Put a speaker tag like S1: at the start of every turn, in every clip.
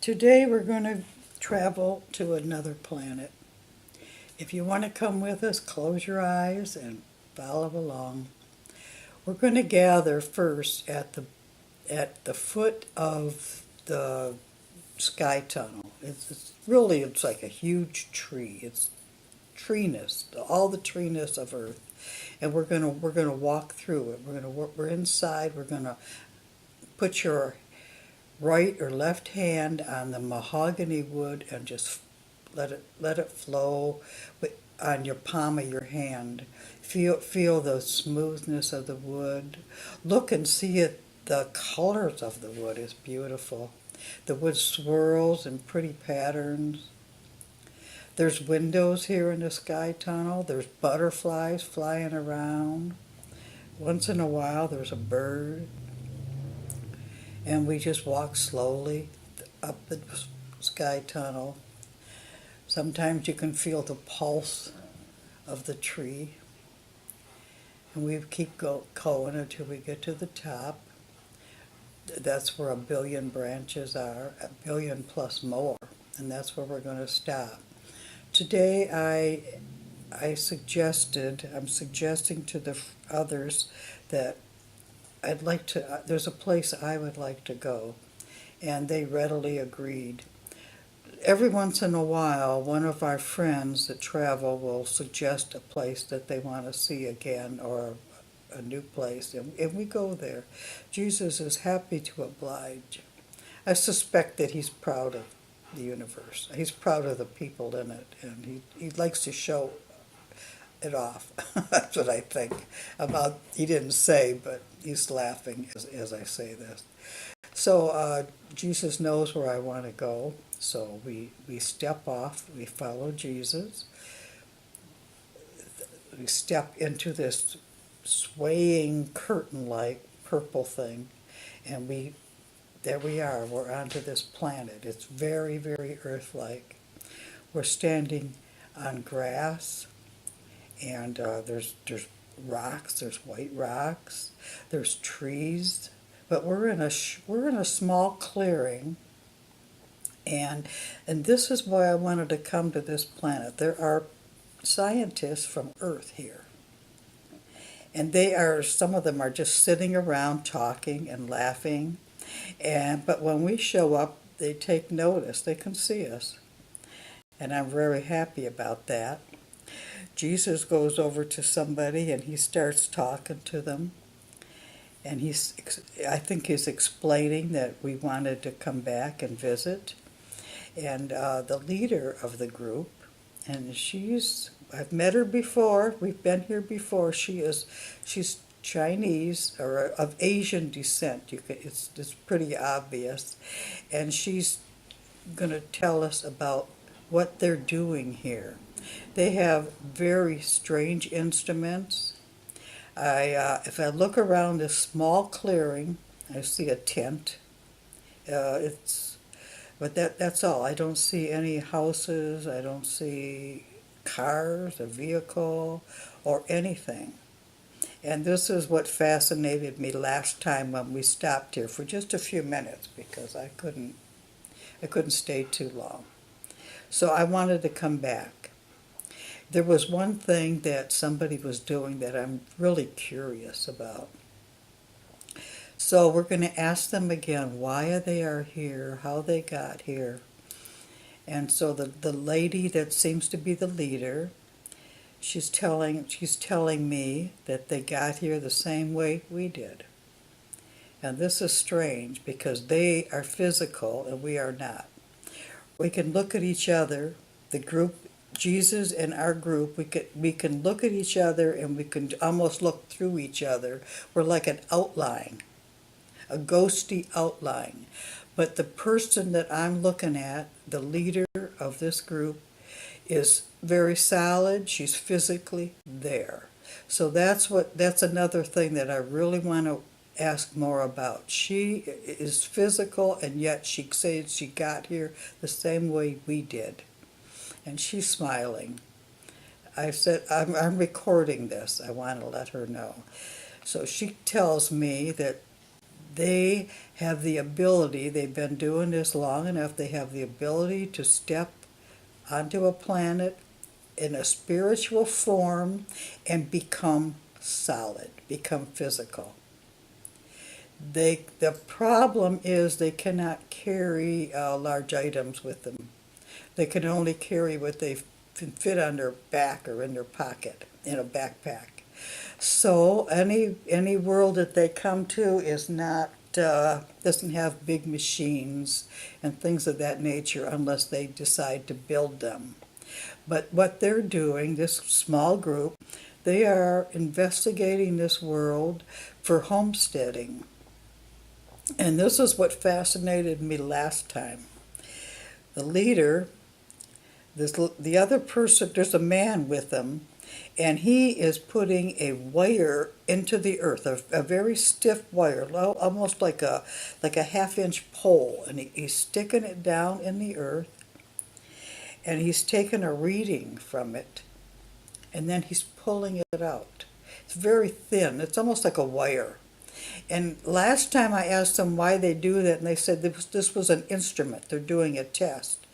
S1: Today we're going to travel to another planet. If you want to come with us, close your eyes and follow along. We're going to gather first at the foot of the sky tunnel. It's like a huge tree. It's treeness, all the treeness of Earth, and we're gonna walk through it. We're inside. We're gonna put your right or left hand on the mahogany wood and just let it flow on your palm of your hand. Feel the smoothness of the wood. Look and see it. The colors of the wood is beautiful. The wood swirls in pretty patterns. There's windows here in the sky tunnel. There's butterflies flying around. Once in a while, there's a bird. And we just walk slowly up the sky tunnel. Sometimes you can feel the pulse of the tree. And we keep going until we get to the top. That's where a billion branches are, a billion plus more. And that's where we're going to stop. Today I'm suggesting to the others that there's a place I would like to go. And they readily agreed. Every once in a while, one of our friends that travel will suggest a place that they want to see again or a new place, and we go there. Jesus is happy to oblige. I suspect that he's proud of the universe. He's proud of the people in it, and he likes to show it off. That's what I think about. He didn't say, but he's laughing as I say this. So Jesus knows where I want to go. So we step off, we follow Jesus, we step into this swaying curtain-like purple thing, and there we are, we're onto this planet. It's very, very Earth-like. We're standing on grass, and there's rocks, there's white rocks, there's trees, but we're in a small clearing, and this is why I wanted to come to this planet. There are scientists from Earth here, and some of them are just sitting around talking and laughing, but when we show up, they take notice. They can see us, and I'm very happy about that. Jesus goes over to somebody and he starts talking to them, and I think he's explaining that we wanted to come back and visit. And the leader of the group, and I've met her before, we've been here before. She's Chinese or of Asian descent. It's pretty obvious, and she's going to tell us about what they're doing here. They have very strange instruments. If I look around this small clearing, I see a tent. It's But that's all. I don't see any houses. I don't see cars, a vehicle, or anything. And this is what fascinated me last time when we stopped here for just a few minutes because I couldn't stay too long. So I wanted to come back. There was one thing that somebody was doing that I'm really curious about. So we're going to ask them again why they are here, how they got here. And so the lady that seems to be the leader, she's telling me that they got here the same way we did. And this is strange because they are physical and we are not. We can look at each other, the group, Jesus and our group, we can look at each other and we can almost look through each other. We're like an outline, a ghosty outline. But the person that I'm looking at, the leader of this group, is very solid. She's physically there. So that's another thing that I really want to ask more about. She is physical, and yet she says she got here the same way we did. And she's smiling. I said, I'm recording this. I want to let her know. So she tells me that they have the ability, they've been doing this long enough, they have the ability to step onto a planet in a spiritual form and become solid, become physical. The problem is they cannot carry large items with them. They can only carry what they can fit on their back or in their pocket, in a backpack. So any world that they come to is not doesn't have big machines and things of that nature unless they decide to build them. But what they're doing, this small group, they are investigating this world for homesteading. And this is what fascinated me last time. The leader, the other person, there's a man with them, and he is putting a wire into the earth, a very stiff wire, almost like a half-inch pole, and he's sticking it down in the earth, and he's taking a reading from it, and then he's pulling it out. It's very thin. It's almost like a wire. And last time I asked them why they do that, and they said this was an instrument. They're doing a test.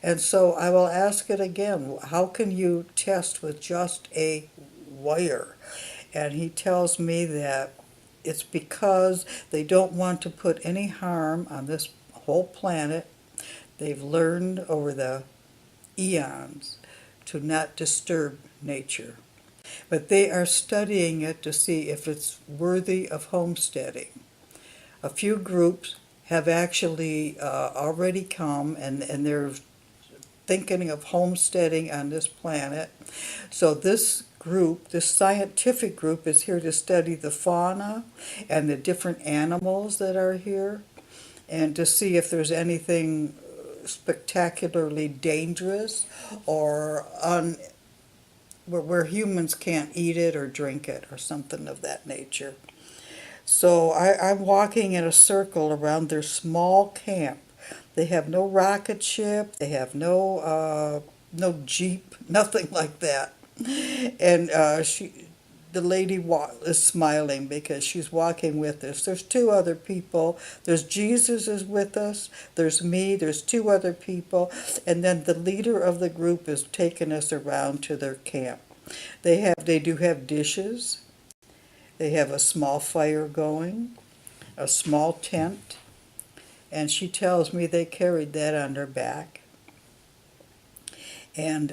S1: And so I will ask it again. How can you test with just a wire? And he tells me that it's because they don't want to put any harm on this whole planet. They've learned over the eons to not disturb nature. But they are studying it to see if it's worthy of homesteading. A few groups have actually already come, and they're thinking of homesteading on this planet. So this group, this scientific group, is here to study the fauna and the different animals that are here, and to see if there's anything spectacularly dangerous or where humans can't eat it or drink it or something of that nature. So I'm walking in a circle around their small camp. They have no rocket ship, they have no jeep, nothing like that. And the lady is smiling because she's walking with us. There's two other people. There's Jesus is with us. There's me. There's two other people. And then the leader of the group is taking us around to their camp. They do have dishes. They have a small fire going, a small tent. And she tells me they carried that on their back. And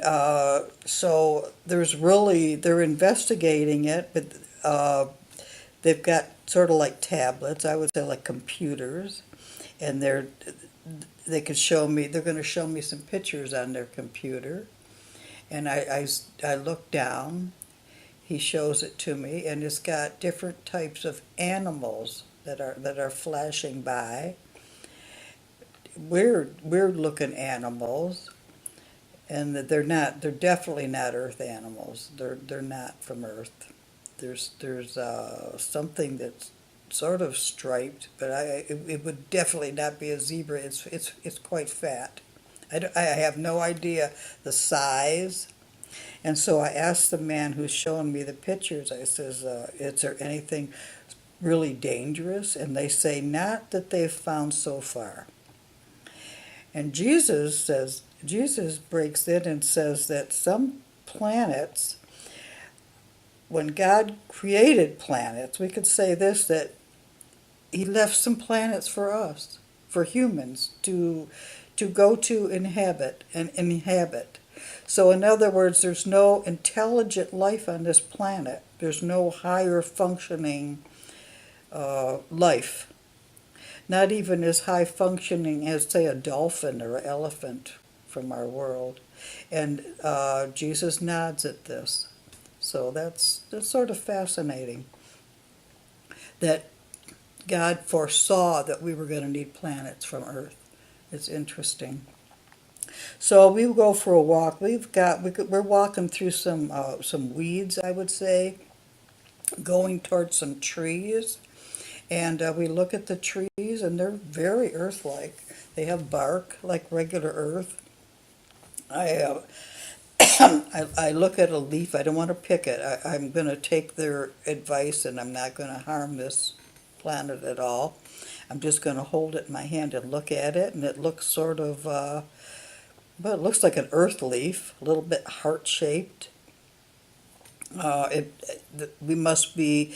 S1: so they're investigating it, but they've got sort of like tablets, I would say like computers, and they're going to show me some pictures on their computer. And I look down, he shows it to me, and it's got different types of animals that are flashing by. Weird looking animals. And that they're definitely not Earth animals. They're not from Earth. There's something that's sort of striped, but it would definitely not be a zebra. It's quite fat. I have no idea the size, and so I asked the man who's showing me the pictures. I says, "Is there anything really dangerous?" And they say not that they've found so far. And Jesus breaks in and says that some planets, when God created planets, we could say this, that he left some planets for us, for humans, to go to inhabit and inhabit. So in other words, there's no intelligent life on this planet. There's no higher functioning life. Not even as high functioning as, say, a dolphin or an elephant from our world. And Jesus nods at this. So that's sort of fascinating that God foresaw that we were going to need planets from Earth. It's interesting. So we go for a walk. We're walking through some weeds, I would say, going towards some trees. And we look at the trees, and they're very Earth-like. They have bark like regular Earth. I look at a leaf. I don't want to pick it. I'm going to take their advice, and I'm not going to harm this planet at all. I'm just going to hold it in my hand and look at it, and it looks sort of, well, it looks like an earth leaf, a little bit heart-shaped. We must be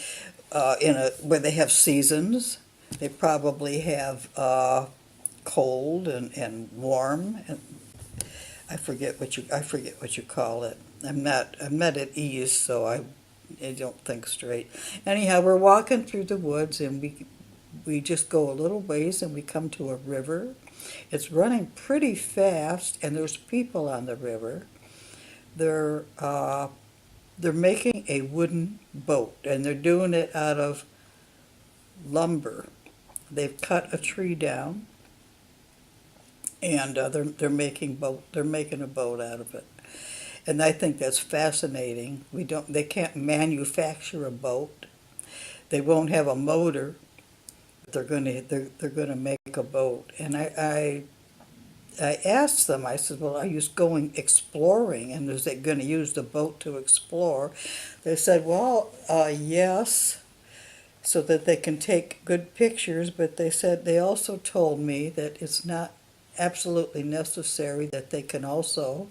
S1: where they have seasons. They probably have cold and warm, and I forget what you call it. I'm not at ease, so I don't think straight. Anyhow, we're walking through the woods, and we just go a little ways, and we come to a river. It's running pretty fast, and there's people on the river. They're they're making a wooden boat, and they're doing it out of lumber. They've cut a tree down, and they're making a boat out of it. And I think that's fascinating. They can't manufacture a boat. They won't have a motor. They're gonna make a boat. And I asked them, I said, well, are you going exploring? And is they going to use the boat to explore? They said, well, yes, so that they can take good pictures, but they said they also told me that it's not absolutely necessary, that they can also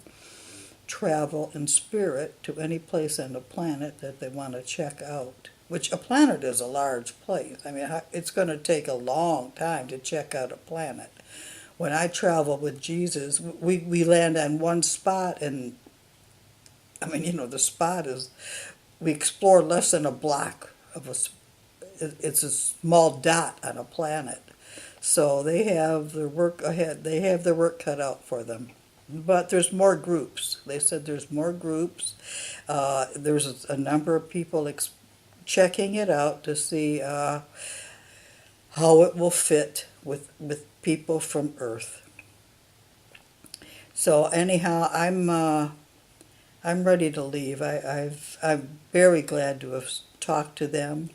S1: travel in spirit to any place on the planet that they want to check out. Which a planet is a large place. I mean, it's going to take a long time to check out a planet. When I travel with Jesus, we land on one spot, and I mean, the spot is, we explore less than a block of it's a small dot on a planet. So they have their work ahead. They have their work cut out for them. But there's more groups. They said there's more groups. There's a number of people checking it out to see how it will fit with people from Earth. So anyhow, I'm ready to leave. I'm very glad to have talked to them.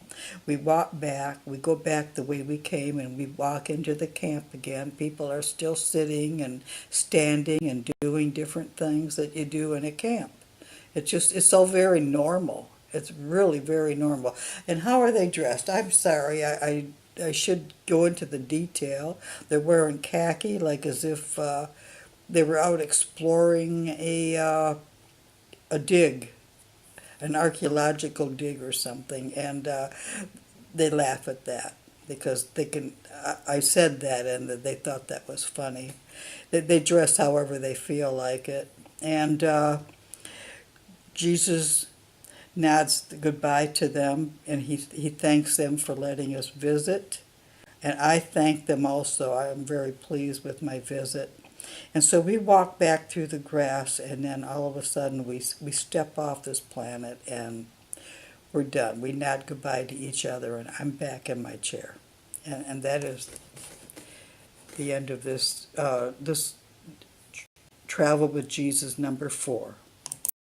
S1: We go back the way we came, and we walk into the camp again. People are still sitting and standing and doing different things that you do in a camp. It's so very normal. It's really very normal. And how are they dressed? I'm sorry, I should go into the detail. They're wearing khaki, like as if they were out exploring a dig, an archaeological dig or something, and they laugh at that because they can. I said that, and they thought that was funny. They dress however they feel like it, and Jesus nods goodbye to them, and he thanks them for letting us visit. And I thank them also. I am very pleased with my visit. And so we walk back through the grass, and then all of a sudden we step off this planet, and we're done. We nod goodbye to each other, and I'm back in my chair. And that is the end of this Travel with Jesus number 4.